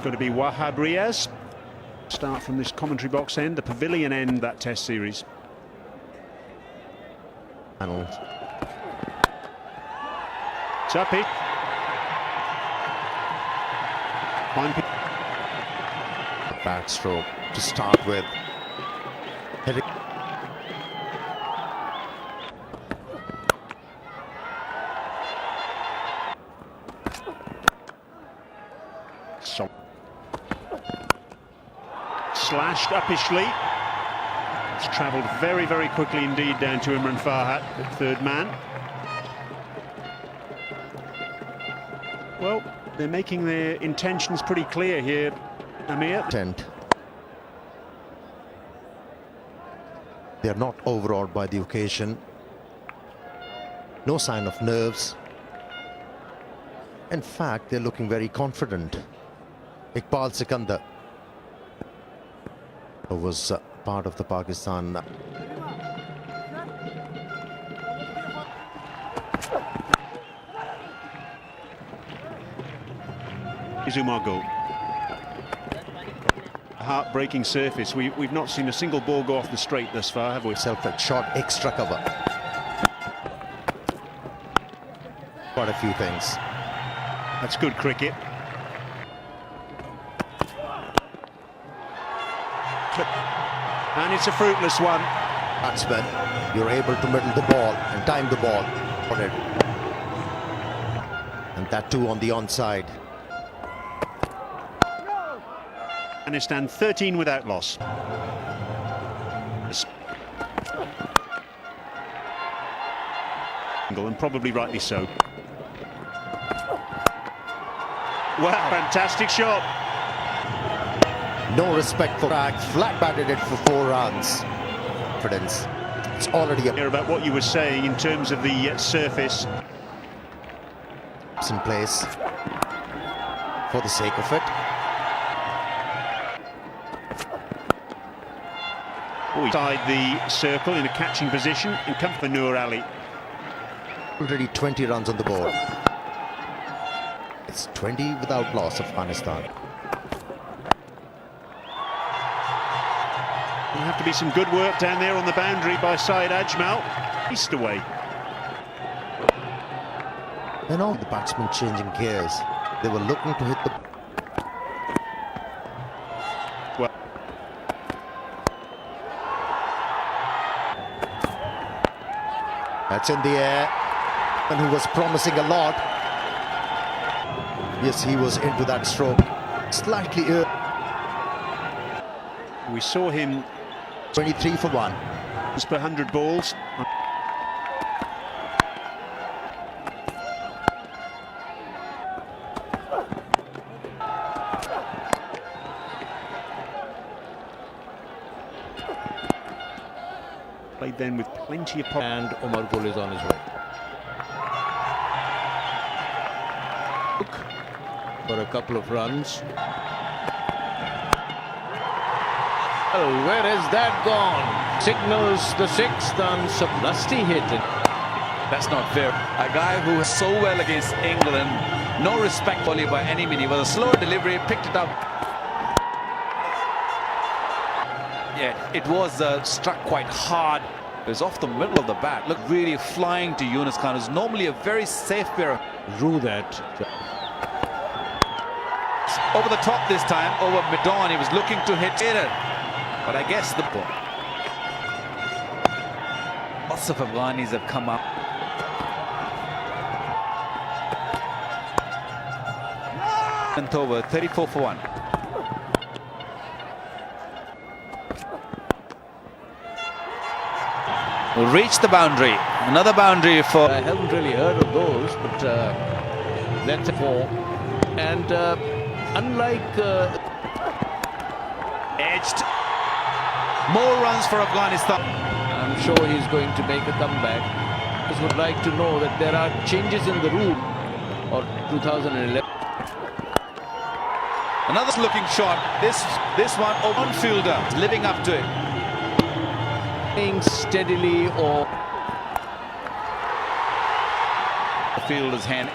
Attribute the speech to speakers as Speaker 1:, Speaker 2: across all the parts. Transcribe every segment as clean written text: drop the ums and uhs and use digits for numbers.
Speaker 1: Going to be Wahab Riaz. Start from this commentary box end, the pavilion end, that test series. Tuppy.
Speaker 2: Bad stroke to start with.
Speaker 1: Slashed uppishly. It's travelled very, very quickly indeed down to Imran Farhat, the third man. Well, they're making their intentions pretty clear here, Amir.
Speaker 2: They are not overawed by the occasion. No sign of nerves. In fact, they're looking very confident. Iqbal Sikandar, who was part of the Pakistan.
Speaker 1: Izumago. A heartbreaking surface. We've not seen a single ball go off the straight thus far, have we?
Speaker 2: Self-led shot, extra cover. Quite a few things.
Speaker 1: That's good cricket. And it's a fruitless one.
Speaker 2: Batsman, you're able to middle the ball and time the ball on it. And that too on the onside.
Speaker 1: Afghanistan 13 without loss. And probably rightly so. Well, fantastic shot.
Speaker 2: No respect for Act, flat batted it for 4 runs. Confidence. It's already
Speaker 1: about what you were saying in terms of the surface.
Speaker 2: In place for the sake of it.
Speaker 1: Inside the circle in a catching position and come for Noor Ali.
Speaker 2: Already 20 runs on the board. It's 20 without loss, Afghanistan.
Speaker 1: There'll have to be some good work down there on the boundary by Syed Ajmal. East away.
Speaker 2: And all the batsmen changing gears. They were looking to hit the...
Speaker 1: Well,
Speaker 2: that's in the air. And who was promising a lot. Yes, he was into that stroke. Slightly early.
Speaker 1: We saw him
Speaker 2: 23 for 1.
Speaker 1: Per 100 balls. Played then with plenty of pop.
Speaker 3: And Omar Gul is on his way. For a couple of runs. Oh, where has that gone? Signals the 6th and some lusty hit.
Speaker 4: That's not fair. A guy who is so well against England, no respect for by any means. It was a slow delivery, picked it up. Yeah, it was struck quite hard. It was off the middle of the bat. Look, really flying to Yunus Khan, who's normally a very safe pair.
Speaker 3: Drew that.
Speaker 4: Over the top this time, over mid-on. He was looking to hit it. But I guess the ball. Lots of Afghanis have come up. And over 34 for 1. Will reach the boundary. Another boundary for.
Speaker 3: I haven't really heard of those, but that's a 4. And unlike
Speaker 4: edged. More runs for Afghanistan.
Speaker 3: I'm sure he's going to make a comeback. I just would like to know that there are changes in the rule or 2011.
Speaker 4: Another looking shot. This one, one fielder living up to it.
Speaker 3: Playing steadily or
Speaker 4: the fielder's hand.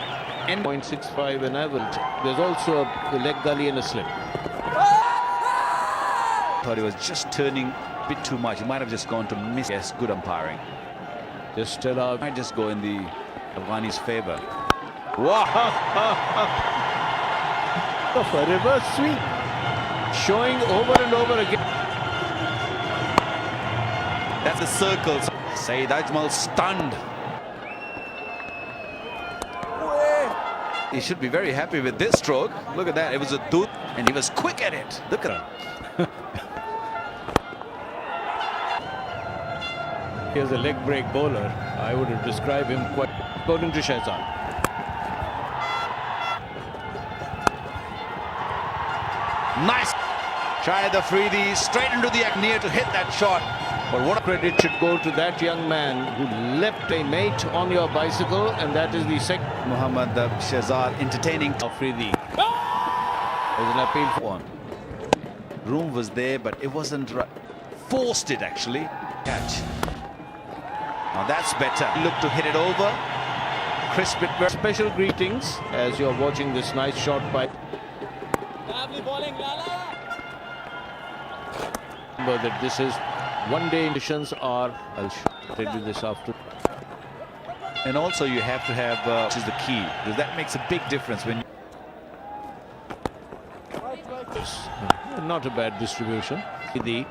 Speaker 4: end.
Speaker 3: 0.65 an average. There's also a leg gully and a slip.
Speaker 4: Thought he was just turning a bit too much. He might have just gone to miss. Yes, good umpiring.
Speaker 3: Just still out.
Speaker 4: Might just go in the Afghani's favour. Wow!
Speaker 3: Of a reverse sweep. Showing over and over again.
Speaker 4: That's the circles. Saeed Ajmal stunned. He should be very happy with this stroke. Look at that. It was a tooth and he was quick at it. Look at him.
Speaker 3: Here's a leg break bowler. I would have described him quite according to Shahzad.
Speaker 4: Nice. Try the freebie straight into the near to hit that shot.
Speaker 3: But what credit should go to that young man who left a mate on your bicycle, and that is the second.
Speaker 4: Muhammad Shahzad entertaining.
Speaker 3: Afridi. There's an appeal for one.
Speaker 4: Room was there, but it wasn't right. Forced it actually. Catch. Now that's better. Look to hit it over. Crisp it.
Speaker 3: Special greetings as you're watching this nice shot by. Remember that this is one-day conditions are. I'll tell you this after.
Speaker 4: And also you have to have, which is the key, because that makes a big difference when.
Speaker 3: Not a bad distribution. The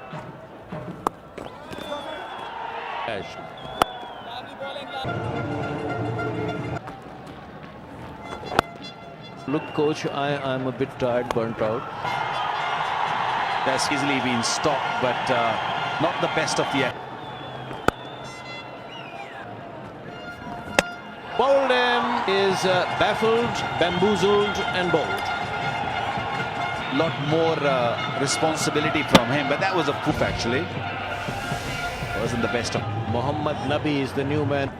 Speaker 3: catch. Look, coach, I'm a bit tired, burnt out.
Speaker 4: That's easily been stopped, but not the best of the.
Speaker 3: Bowldham is baffled, bamboozled and bowled.
Speaker 4: Lot more responsibility from him, but that was a poof actually. Wasn't the best of.
Speaker 3: Mohammad Nabi is the new man.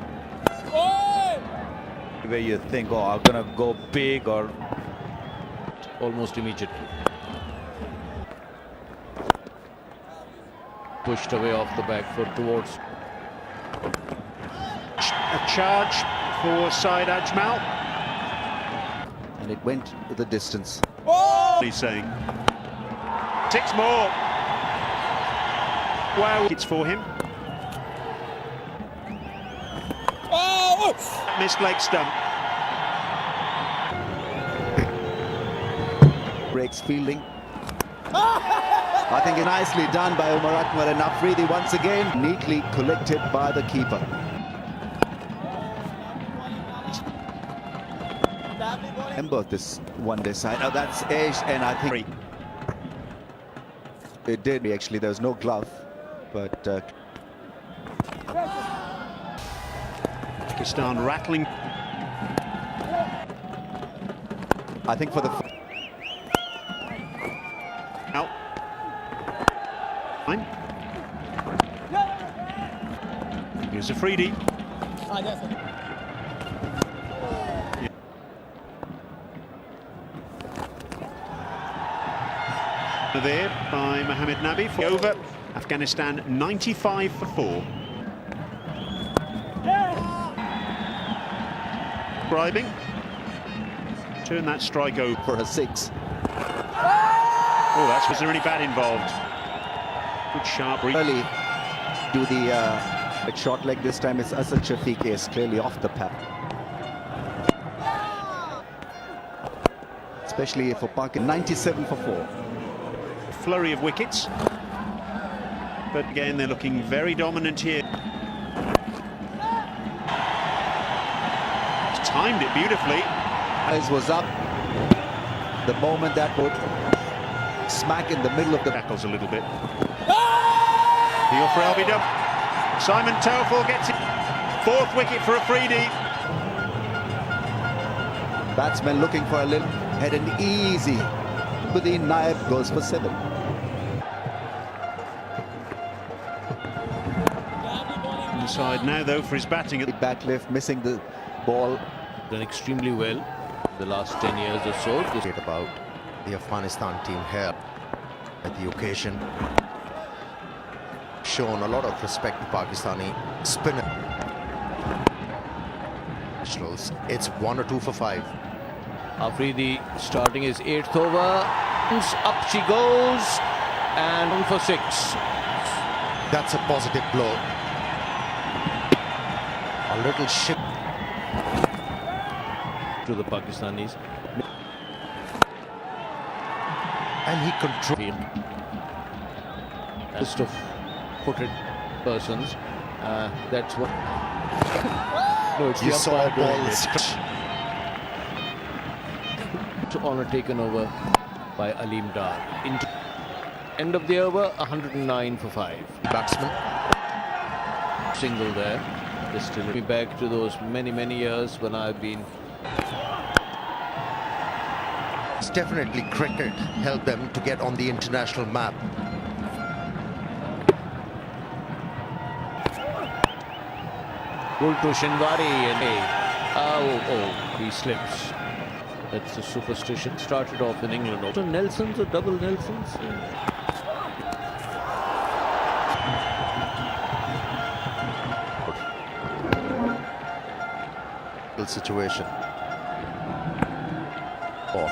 Speaker 4: Where you think, oh, I'm gonna go big or.
Speaker 3: Almost immediately. Pushed away off the back foot towards.
Speaker 1: A charge for Saeed Ajmal.
Speaker 2: And it went the distance.
Speaker 1: He's saying 6 more. Wow, it's for him. Missed leg stump.
Speaker 2: Breaks fielding. I think nicely done by Umar Akmal, and Afridi once again neatly collected by the keeper. Remember this one-day side. Now that's Ash, and I think it did actually. There was no glove, but
Speaker 1: Pakistan rattling.
Speaker 2: I think for the
Speaker 1: Out. Fine. Here's Afridi. There by Mohammad Nabi for over. Afghanistan 95 for 4. Bribing. Turn that strike over
Speaker 2: for a 6.
Speaker 1: Oh, was there any bat involved? Good sharp reach.
Speaker 2: Early do the short leg this time. It's Asad Shafiq is clearly off the path. Especially for Pakistan. 97 for 4.
Speaker 1: Flurry of wickets. But again, they're looking very dominant here. Timed it beautifully.
Speaker 2: Eyes was up. The moment that would smack in the middle of the
Speaker 1: tackles a little bit. Deal for LBW. Simon Telfel gets it. 4th wicket for Afridi.
Speaker 2: Batsman looking for a little head and easy. Budin Naib goes for 7.
Speaker 1: Inside now though for his batting.
Speaker 2: Back lift, missing the ball.
Speaker 3: Done extremely well the last 10 years or so.
Speaker 2: About the Afghanistan team here at the occasion. Shown a lot of respect to Pakistani spinner.
Speaker 5: Nationals. It's 1 or 2 for 5.
Speaker 3: Afridi starting his 8th over. Up she goes. And 1 for 6.
Speaker 5: That's a positive blow. A little ship.
Speaker 3: To the Pakistanis.
Speaker 5: And he controlled.
Speaker 3: List of footed persons. That's what. No, it's
Speaker 5: You
Speaker 3: the
Speaker 5: saw
Speaker 3: umpire doing
Speaker 5: balls.
Speaker 3: it. Honor taken over by Aleem Dar. Into end of the over, 109 for 5.
Speaker 5: Batsman.
Speaker 3: Single there. Just to me back to those many years when I've been.
Speaker 5: It's definitely cricket helped them to get on the international map.
Speaker 3: Pull to Shinwari and he slips. That's the superstition. Started off in England. Also Nelsons or double Nelsons.
Speaker 5: Situation. Oh.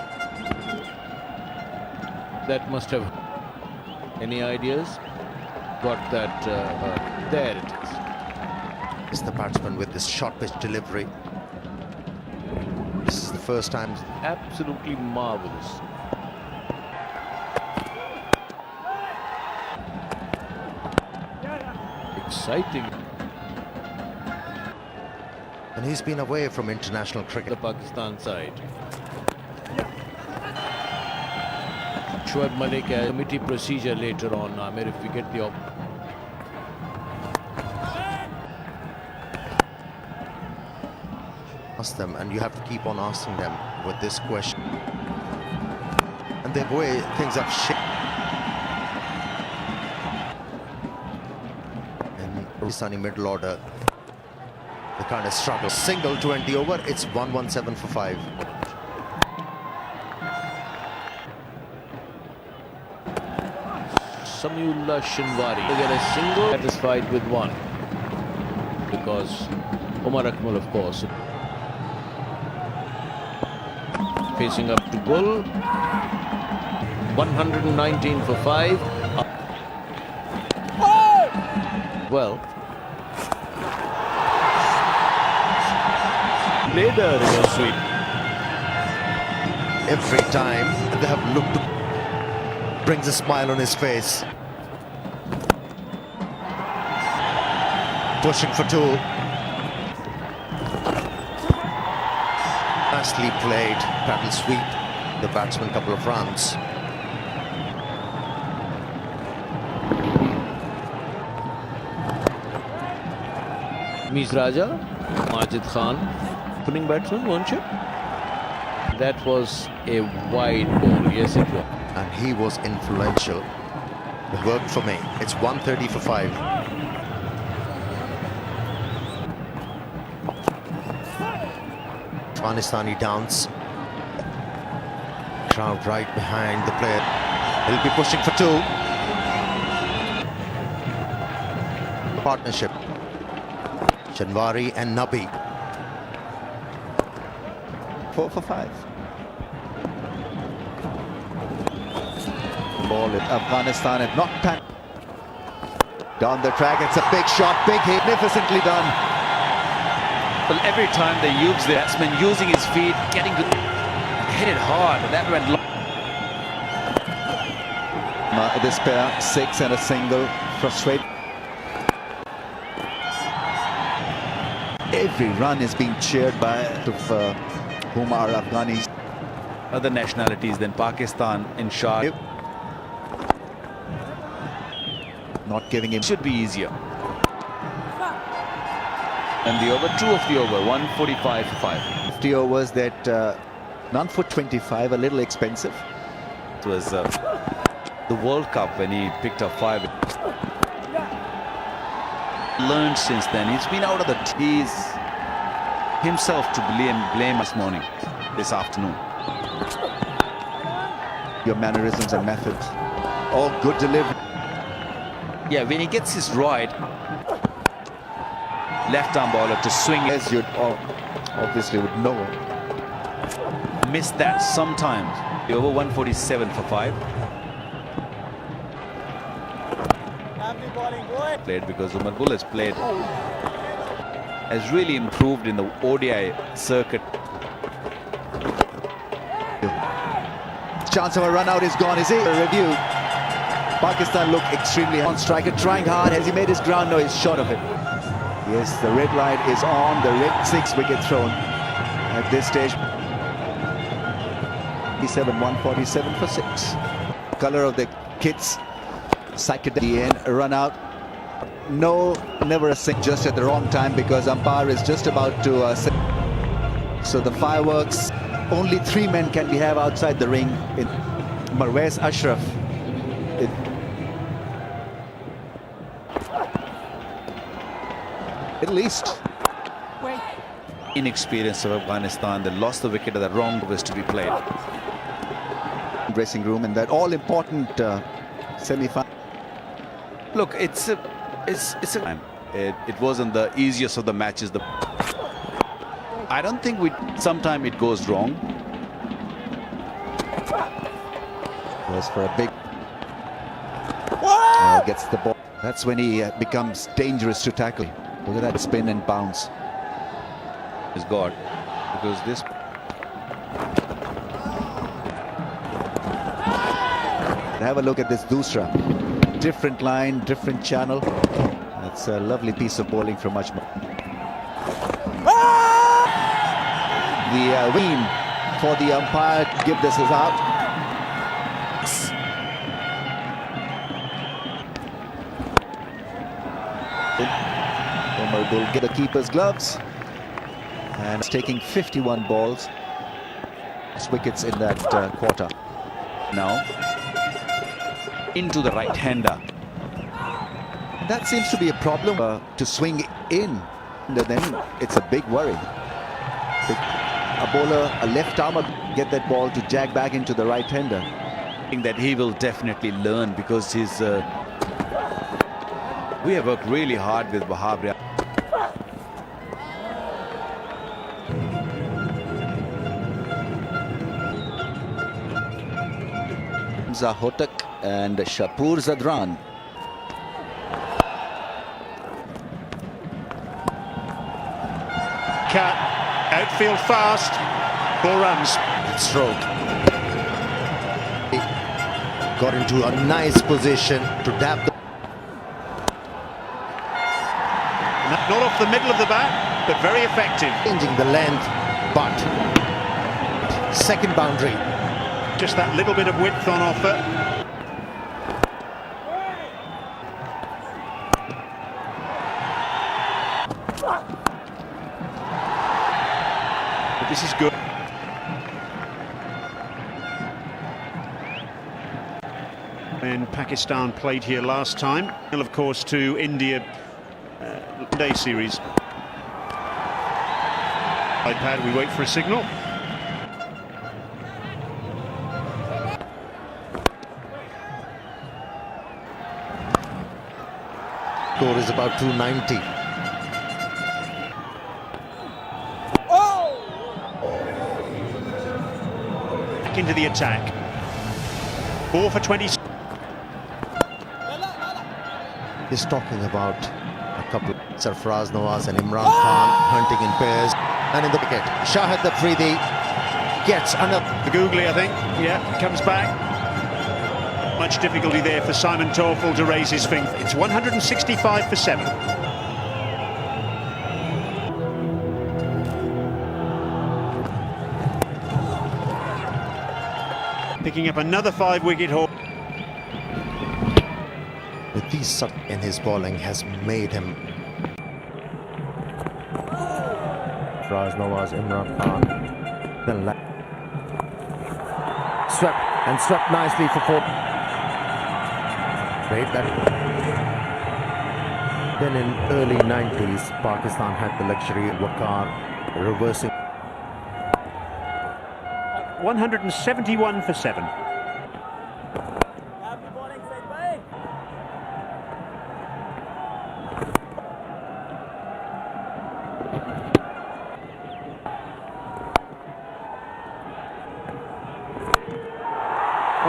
Speaker 3: That must have. Any ideas? Got that. There it is.
Speaker 5: It's the batsman with this short pitch delivery. This is the first time.
Speaker 3: Absolutely marvelous. Exciting.
Speaker 5: And he's been away from international cricket.
Speaker 3: The Pakistan side. Shoaib Malik as committee procedure later on. Amir, if we get the
Speaker 5: ask them, and you have to keep on asking them with this question. And the way things have shifted. And Pakistani middle order, the kind of struggle. Single 20 over, it's 117 for 5.
Speaker 3: Samiullah Shinwari to get a single, satisfied with 1 because Omar Akmal, of course, facing up to Bull. 119 for 5. Well, played a reverse sweep.
Speaker 5: Every time they have looked to, brings a smile on his face. Pushing for 2. Nicely played. Paddle sweep. The batsman couple of runs.
Speaker 3: Miz Raja, Majid Khan, opening batsman, weren't you? That was a wide ball. Yes, it was.
Speaker 5: And he was influential. It worked for me. It's 130 for 5. Afghanistani dance. Crowd right behind the player. He'll be pushing for 2. Partnership. Shinwari and Nabi.
Speaker 2: 4 for 5. Ball at Afghanistan and not pan. Down the track, it's a big shot, big hit, magnificently done.
Speaker 4: Well, every time they use the batsman using his feet, getting to hit it hard, and that went long.
Speaker 2: This pair, 6 and a single, frustrate. Every run is being cheered by whom are Afghanis.
Speaker 4: Other nationalities than Pakistan in shot.
Speaker 2: Not giving him.
Speaker 4: Should be easier. And the over, 2 of the over, 145 for 5.
Speaker 2: 50 overs that none for 25, a little expensive.
Speaker 4: It was the World Cup when he picked up 5. Learned since then. He's been out of the tees himself to blame this afternoon.
Speaker 2: Your mannerisms and methods, all good delivery.
Speaker 4: Yeah, when he gets his right left arm bowler to swing
Speaker 2: As you'd obviously would know.
Speaker 4: Missed that sometimes. Over 147 for 5. Played because Umar Bull has played, has really improved in the ODI circuit.
Speaker 2: Chance of a run out is gone, is it? A review. Pakistan look extremely on striker, trying hard. Has he made his ground? No, he's short of it. Yes, the red light is on. The red 6 wicket thrown at this stage. 147 for 6. Color of the kits. Psychedelic run out. No, never a sink, just at the wrong time because umpire is just about to so the fireworks. Only 3 men can we have outside the ring. Where's Ashraf? At least.
Speaker 4: Inexperience of Afghanistan. They lost the wicket at the wrong was to be played.
Speaker 2: Dressing room in that all-important semi-final.
Speaker 4: Look, it's a time. It wasn't the easiest of the matches. I don't think sometime it goes wrong.
Speaker 2: Goes for a big. Gets the ball. That's when he becomes dangerous to tackle. Look at that spin and bounce.
Speaker 4: Is God, because this.
Speaker 2: Have a look at this Dusra. Different line, different channel. That's a lovely piece of bowling from Ajmal. The win for the umpire to give this is out. Umar will get the keeper's gloves. And it's taking 51 balls. Wickets in that quarter.
Speaker 4: Now into the right-hander.
Speaker 2: That seems to be a problem to swing in. And then it's a big worry. A bowler, a left-armer, get that ball to jag back into the right-hander.
Speaker 4: I think that he will definitely learn because we have worked really hard with Wahab.
Speaker 2: Hotak and Shapur Zadran.
Speaker 1: Cut, outfield fast, 4 runs.
Speaker 5: Stroke. He got into a nice position to dab the.
Speaker 1: Not off the middle of the bat, but very effective.
Speaker 5: Changing the length, but second boundary.
Speaker 1: Just that little bit of width on offer. But this is good. When Pakistan played here last time, and of course to India Day series. iPad, we wait for a signal.
Speaker 5: Score is about 290.
Speaker 1: Back into the attack. 4 for 20.
Speaker 5: He's talking about a couple. Sarfraz Nawaz and Imran Khan hunting in pairs. And in the wicket, Shahid Afridi gets another.
Speaker 1: The googly, I think. Yeah, comes back. Much difficulty there for Simon Torfel to raise his finger. It's 165 for 7. Picking up another 5-wicket haul.
Speaker 5: With these in his bowling has made him. Sarfraz Nawaz, Imran Khan. Then swept nicely for 4. Then in early 90s, Pakistan had the luxury of Waqar reversing.
Speaker 1: 171 for 7.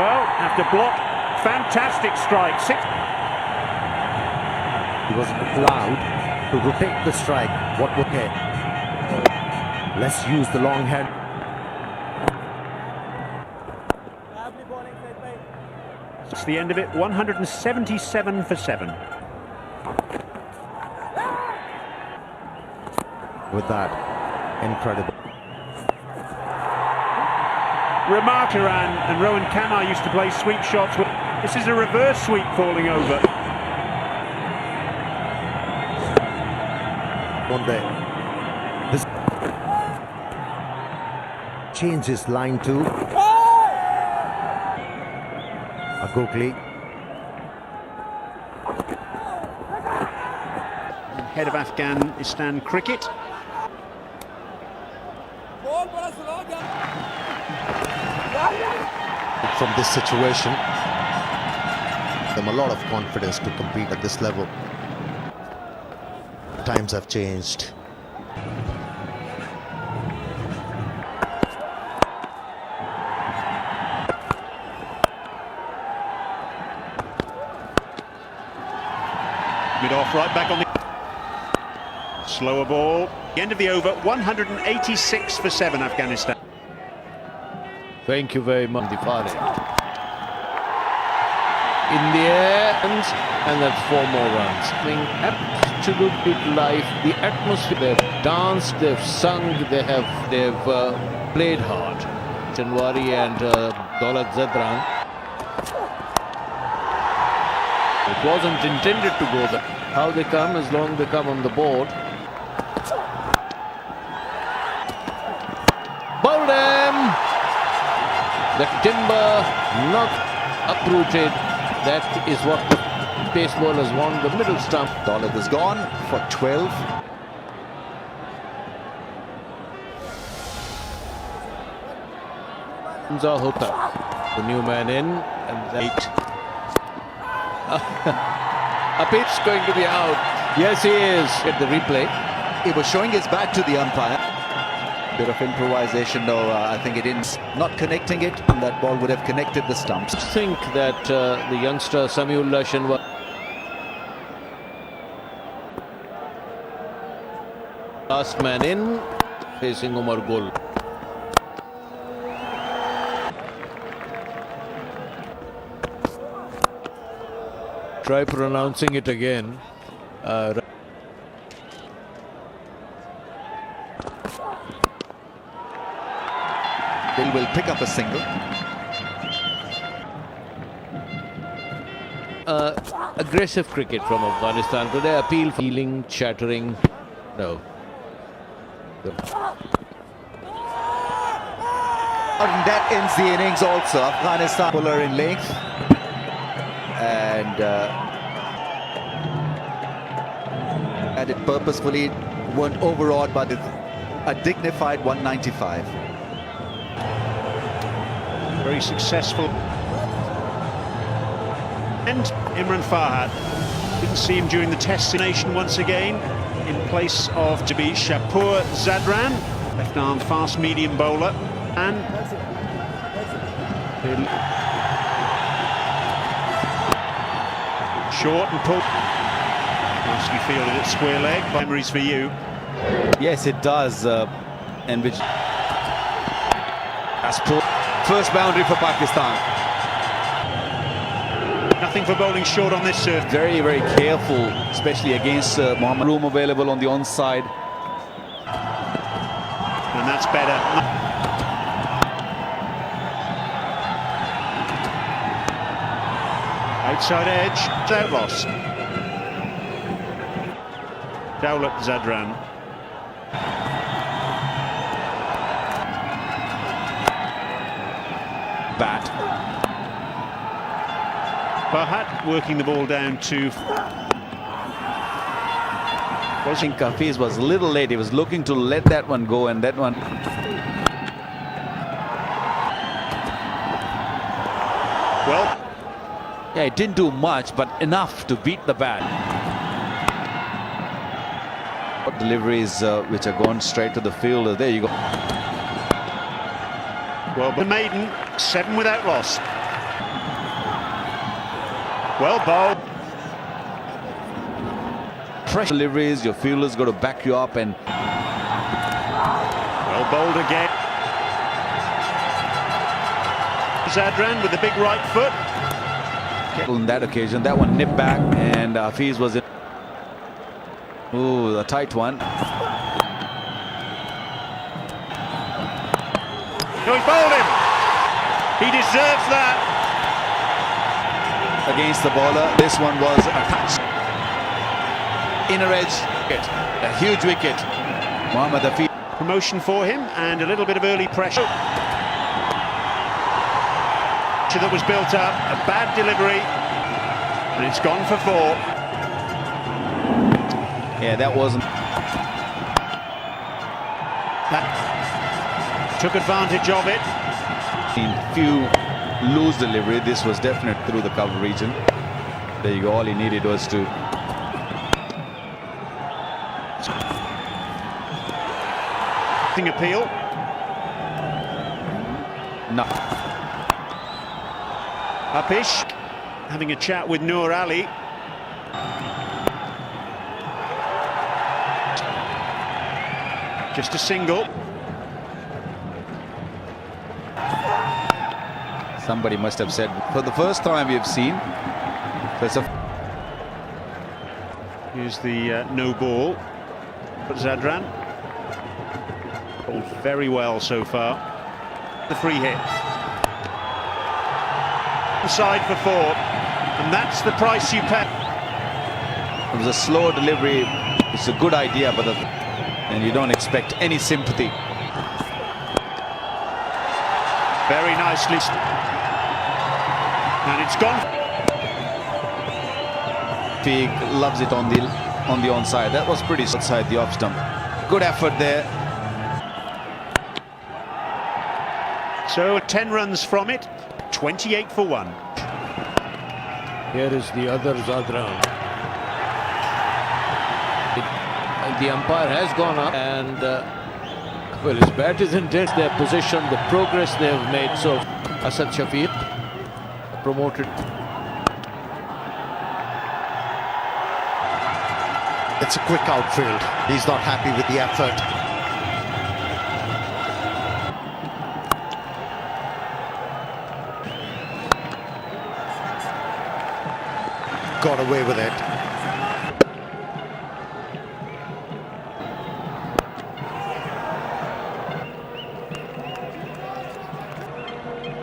Speaker 1: Well, have to block. Fantastic strike.
Speaker 5: He was allowed to rotate the strike. What would hit? Let's use the long hand.
Speaker 1: It's the end of it. 177 for 7.
Speaker 5: With that, incredible.
Speaker 1: Remarkaran and Rowan Kamar used to play sweep shots. This is a reverse sweep falling over.
Speaker 5: One day. This changes line to Agokli.
Speaker 1: Head of Afghanistan cricket.
Speaker 5: From this situation, them a lot of confidence to compete at this level. Times have changed.
Speaker 1: Mid-off, right back on the... Slower ball. The end of the over, 186 for 7, Afghanistan.
Speaker 3: Thank you very much. The far end. In the air, and that's 4 more runs. I mean, absolute life, the atmosphere. They've danced, they've sung, they've played hard. Chanwari and Daulat Zadran. It wasn't intended to go there. How they come, as long as they come on the board. Bowled him! The timber not uprooted. That is what the pace bowlers want. The middle stump.
Speaker 2: Daulat is gone for 12.
Speaker 3: Hota, the new man in, and 8. A pitch going to be out. Yes, he is. At the replay.
Speaker 2: He was showing his back to the umpire. Bit of improvisation, though. I think it didn't. Not connecting it, and that ball would have connected the stumps.
Speaker 3: I think that the youngster Samiullah Shanwari. Last man in, facing Umar Gul. Try pronouncing it again.
Speaker 2: They will pick up a single.
Speaker 3: Aggressive cricket from Afghanistan today. Appeal for healing, chattering. No.
Speaker 2: And that ends the innings also. Afghanistan puller in length. And it purposefully, weren't overawed by a dignified 195.
Speaker 1: Very successful. And Imran Farhat. Didn't see him during the test nation once again. In place of to be Shapur Zadran, left arm fast medium bowler. And short and pulled. Nicely fielded at square leg. Memories for you.
Speaker 4: Yes, it does. And which has pulled. First boundary for Pakistan.
Speaker 1: Nothing for bowling short on this surf.
Speaker 4: Very, very careful, especially against Mohammad. Room available on the onside.
Speaker 1: And that's better. Outside edge, out loss. Daulat Zadran.
Speaker 4: Bat.
Speaker 1: Farhat working the ball down to...
Speaker 4: I think Hafiz was a little late. He was looking to let that one go, and that one...
Speaker 1: Well...
Speaker 4: Yeah, it didn't do much, but enough to beat the bat. What deliveries which are gone straight to the fielder. There you go.
Speaker 1: Well, the maiden, 7 without loss. Well bowled.
Speaker 4: Pressure deliveries, your fielder's got to back you up and...
Speaker 1: Well bowled again. Zadran with the big right foot.
Speaker 4: On that occasion, that one nipped back and Hafiz was in. Ooh, a tight one.
Speaker 1: No, he bowled him. He deserves that.
Speaker 4: Against the bowler, this one was a touch. Inner edge, a huge wicket. Mohammad Hafiz.
Speaker 1: Promotion for him and a little bit of early pressure that was built up. A bad delivery and it's gone for 4.
Speaker 4: Yeah, that wasn't.
Speaker 1: That took advantage of it.
Speaker 4: Few loose delivery. This was definite through the cover region. There you go. All he needed was to.
Speaker 1: Appeal.
Speaker 4: No.
Speaker 1: Upish having a chat with Noor Ali. Just a single.
Speaker 4: Somebody must have said, for the first time we have seen.
Speaker 1: Here's the no ball. But Zadran bowled very well so far. The free hit. Inside for 4. And that's the price you pay.
Speaker 4: It was a slow delivery. It's a good idea, but and you don't expect any sympathy.
Speaker 1: Very nicely. And it's gone.
Speaker 4: Feig loves it on the onside. That was pretty outside the off stump. Good effort there.
Speaker 1: So 10 runs from it, 28 for 1.
Speaker 3: Here is the other Zadran. The umpire has gone up and well, his bat is intense. Their position, the progress they have made. So Asad Shafiq promoted.
Speaker 5: It's a quick outfield. He's not happy with the effort. Got away with it.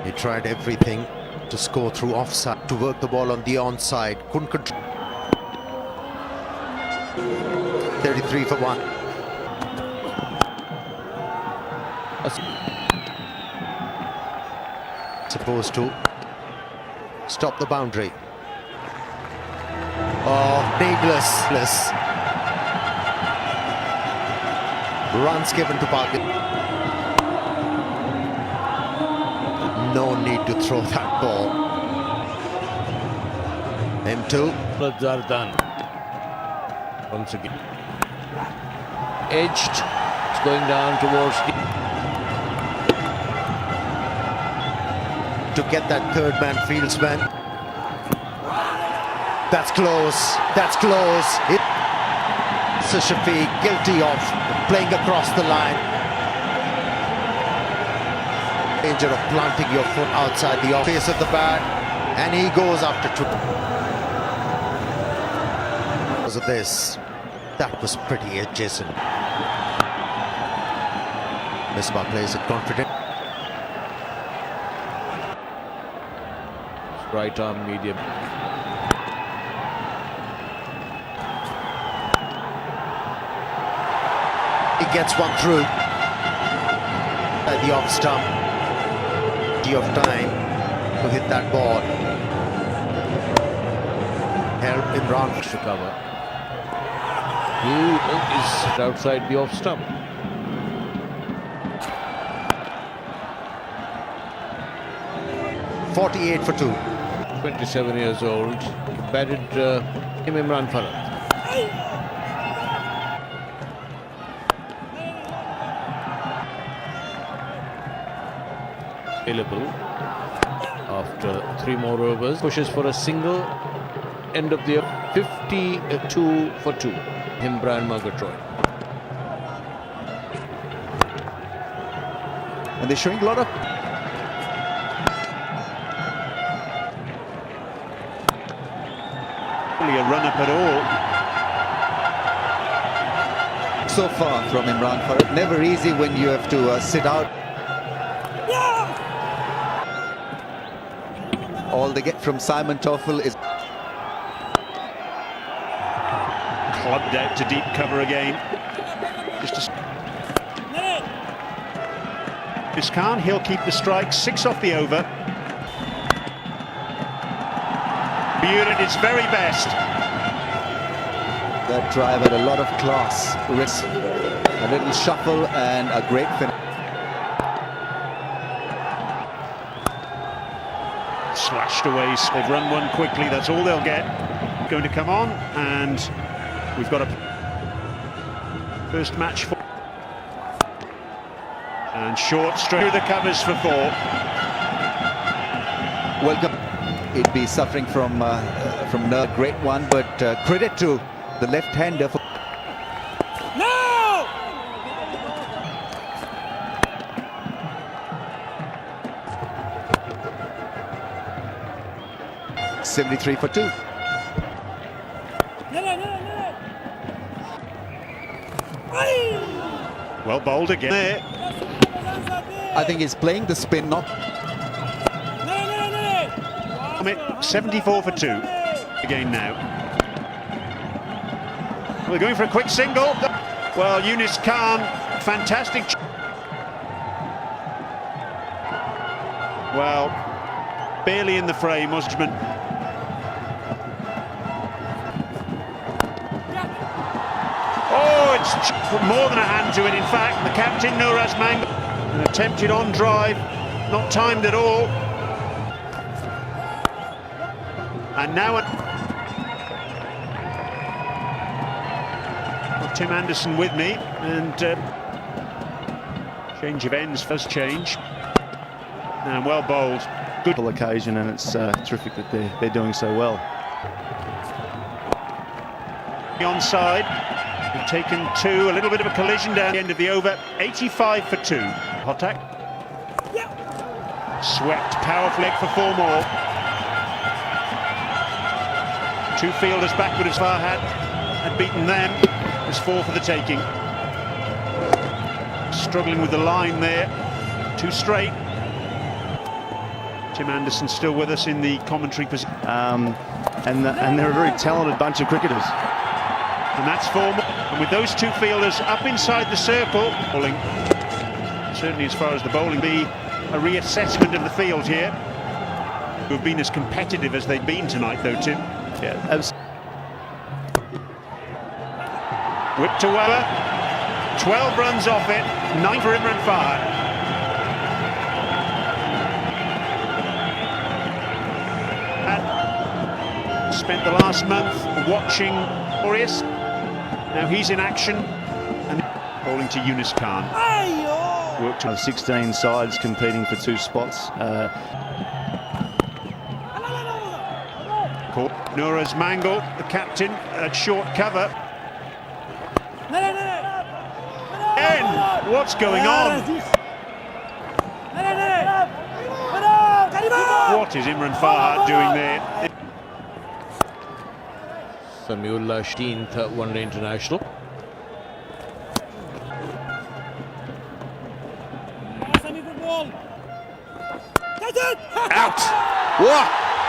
Speaker 5: He tried everything to score through offside, to work the ball on the onside. Couldn't control. 33 for 1. Supposed to stop the boundary. Oh, needless. Runs given to Pakistan. No need to throw that ball. M2.
Speaker 3: Zardan. Once again. Edged. It's going down towards the...
Speaker 5: To get that third man fieldsman. That's close. That's close. So Shafiq guilty of playing across the line. Danger of planting your foot outside the face of the bat, and he goes after 2. Because of this, that was pretty adjacent. Misbah plays it confident.
Speaker 3: Right arm medium.
Speaker 5: He gets one through at the off stump. Of time to hit that ball. Help Imran
Speaker 3: To cover. He is outside the off stump.
Speaker 5: 48 for 2.
Speaker 3: 27 years old. Batted Imran Farad. Available. after 3 more overs. Pushes for a single. End of the 52 for 2. Brian Murgatroyd.
Speaker 2: And they're showing a lot of...
Speaker 1: Really a run-up at all.
Speaker 2: So far from Imran Farhad. Never easy when you have to sit out. All they get from Simon Toffel is...
Speaker 1: Clubbed out to deep cover again. Just a... Khan, he'll keep the strike. 6 off the over. Viewed at its very best.
Speaker 2: That drive had a lot of class. Risk, a little shuffle and a great finish.
Speaker 1: Slashed away. They've run one quickly. That's all they'll get. Going to come on, and we've got a first match for. And short straight through the covers for 4.
Speaker 2: Welcome. He'd be suffering from nerve. Great one, but credit to the left-hander for...
Speaker 6: No!
Speaker 2: 73 for 2.
Speaker 1: Well bowled again there.
Speaker 2: I think he's playing the spin, not...
Speaker 1: 74 for 2 again now. We're going for a quick single. Well, Yunus Khan, fantastic. Well, barely in the frame, Osman. Oh, it's more than a hand to it. In fact, the captain, Nuraz Mang, an attempted on drive, not timed at all. And now Tim Anderson with me, and change of ends, first change. And well bowled. Good
Speaker 7: occasion, and it's terrific that they're doing so well.
Speaker 1: Onside, they've taken 2, a little bit of a collision down the end of the over. 85 for 2. Hotak. Swept, power flick for 4 more. 2 fielders backward as Farhad had beaten them. There's 4 for the taking. Struggling with the line there. 2 straight. Tim Anderson still with us in the commentary position.
Speaker 7: And they're a very talented bunch of cricketers.
Speaker 1: And that's 4 more. And with those 2 fielders up inside the circle, bowling, certainly as far as the bowling, be a reassessment of the field here. Who have been as competitive as they've been tonight, though, Tim.
Speaker 7: Yeah,
Speaker 1: Whipped to Weber, 12 runs off it, 9 for Imran Farhad. Spent the last month watching Glorious. Now he's in action and bowling to Yunus Khan.
Speaker 7: worked to have 16 sides competing for 2 spots.
Speaker 1: Nuraz Mangle, the captain, at short cover. And what's going on? What is Imran Farhad doing there?
Speaker 3: Samiullah 18th one-day international.
Speaker 1: Out! What?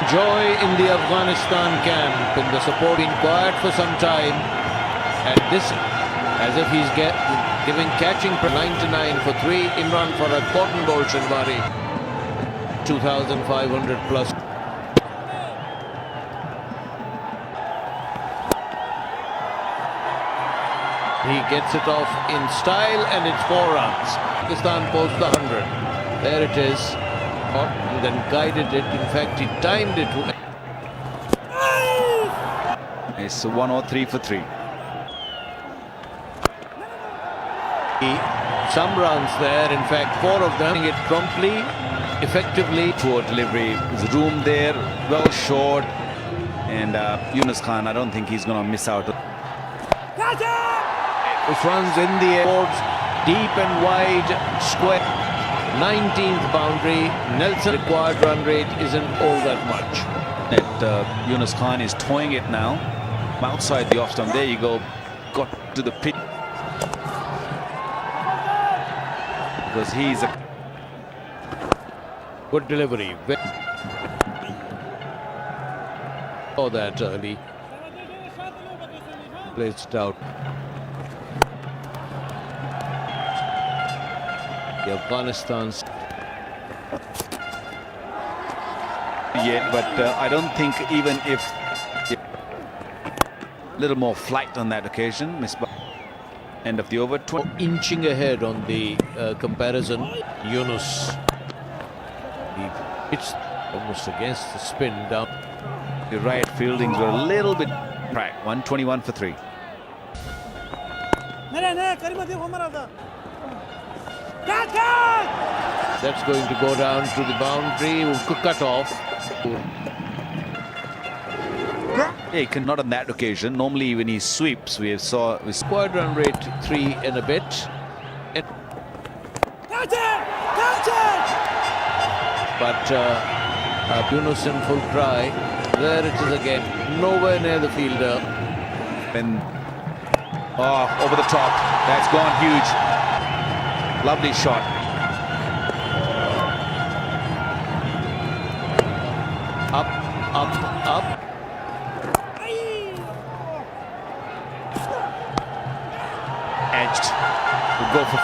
Speaker 3: Joy in the Afghanistan camp, and the support been quiet for some time. And this, as if he's giving catching 99 for 3. Imran for a cotton ball Shinwari, 2,500 plus. He gets it off in style, and it's 4 runs. Pakistan posts the 100. There it is. And then guided it. In fact, he timed it.
Speaker 4: It's 103 for 3.
Speaker 3: Some runs there. In fact, 4 of them. It promptly. effectively.
Speaker 4: Poor delivery. There's room there, well short. And Yunus Khan, I don't think he's going to miss out.
Speaker 3: It runs in the air, towards deep and wide square. 19th boundary. Nelson required run rate isn't all that much.
Speaker 4: That Yunus Khan is toying it now. Outside the off stump. There you go. Got to the pitch. Because he's a
Speaker 3: Good delivery. Oh, that early. Placed out. The Afghanistan's.
Speaker 4: yet, but I don't think even if a little more flight on that occasion. End of the over.
Speaker 3: Inching ahead on the comparison. Yunus. It's almost against the spin down.
Speaker 4: The right fieldings were a little bit cracked. 121 for 3.
Speaker 3: That's going to go down to the boundary. Cut off.
Speaker 4: Yeah, not on that occasion. Normally when he sweeps, we saw
Speaker 3: Squad run rate 3 and a bit. But Yunus in full cry. There it is again. Nowhere near the fielder.
Speaker 4: and over the top. That's gone huge. Lovely shot.
Speaker 3: Up, up, up.
Speaker 4: Edged. We'll go for.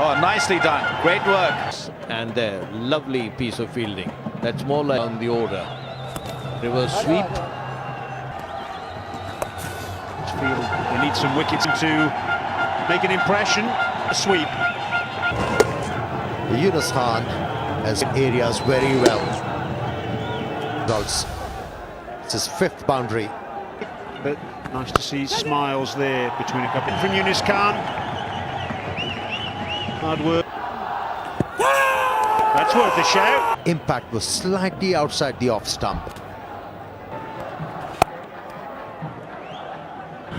Speaker 4: Oh, nicely done. Great work.
Speaker 3: And there, lovely piece of fielding. That's more like on the order. Reverse sweep.
Speaker 1: They need some wickets to make an impression. A sweep.
Speaker 5: Yunus Khan has areas very well. Results. It's his 5th boundary.
Speaker 1: But nice to see smiles there between a couple. From Yunus Khan. Hard work. That's worth a shout.
Speaker 5: Impact was slightly outside the off stump.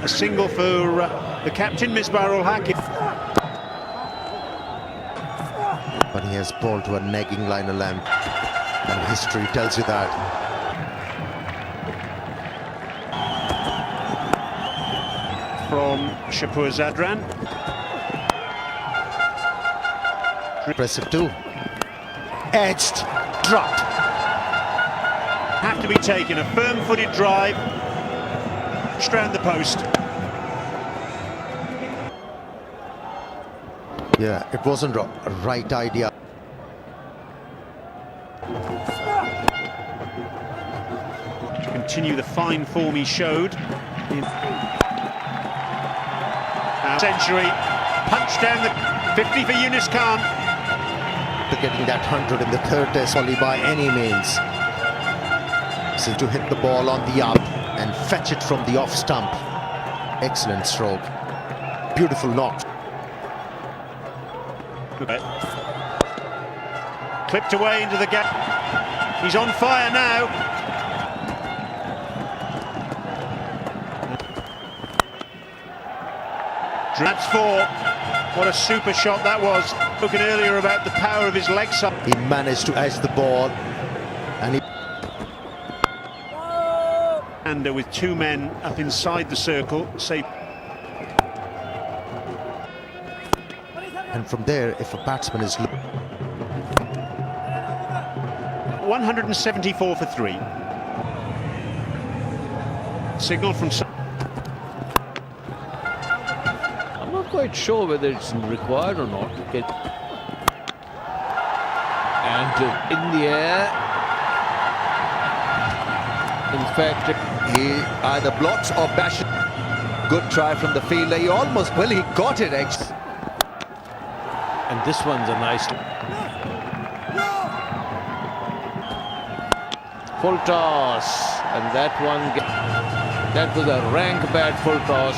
Speaker 1: A single for the captain, Misbah Haki.
Speaker 5: But he has bowled to a nagging liner lamp. And history tells you that.
Speaker 1: From Shapur Zadran.
Speaker 5: Impressive too. Edged, dropped.
Speaker 1: Have to be taken. A firm-footed drive. Just round the post.
Speaker 5: Yeah, it wasn't a right idea.
Speaker 1: To continue the fine form he showed. Century. Punch down the 50 for Yunus Khan.
Speaker 5: Getting that 100 in the 3rd test only by any means. So to hit the ball on the up and fetch it from the off stump. Excellent stroke. Beautiful knock.
Speaker 1: Clipped away into the gap. He's on fire now. That's 4. What a super shot that was. Spoken earlier about the power of his leg side.
Speaker 5: He managed to edge the ball and he
Speaker 1: And with 2 men up inside the circle, say.
Speaker 5: and from there, if a batsman is
Speaker 1: 174 for 3. Signal from.
Speaker 3: I'm not quite sure whether it's required or not. And in the air. In fact,
Speaker 2: He either blocks or bashes. Good try from the fielder. He almost, well, he got it.
Speaker 3: and this one's a nice. Full toss. And that one. That was a rank bad full toss.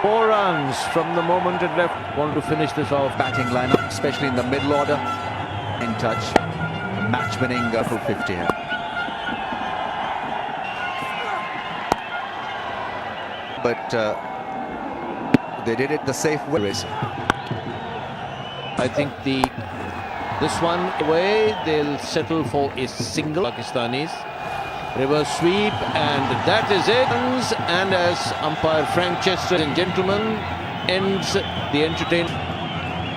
Speaker 3: 4 runs from the moment it left. Want to finish this off.
Speaker 2: Batting lineup, especially in the middle order. In touch. Match-winning full 50 here. But they did it the safe way.
Speaker 3: I think this one away, they'll settle for a single. Pakistanis. Reverse sweep, and that is it. And as umpire Frank Chester and gentlemen ends the entertainment.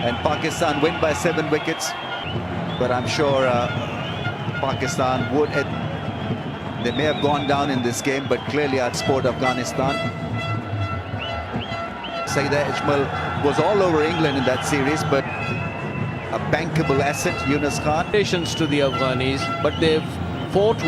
Speaker 2: And Pakistan win by 7 wickets. But I'm sure Pakistan would. They may have gone down in this game, but clearly outsport Afghanistan. Saida Ijmal was all over England in that series, but a bankable asset, Yunus Khan.
Speaker 3: Congratulations to the Afghanis, but they've fought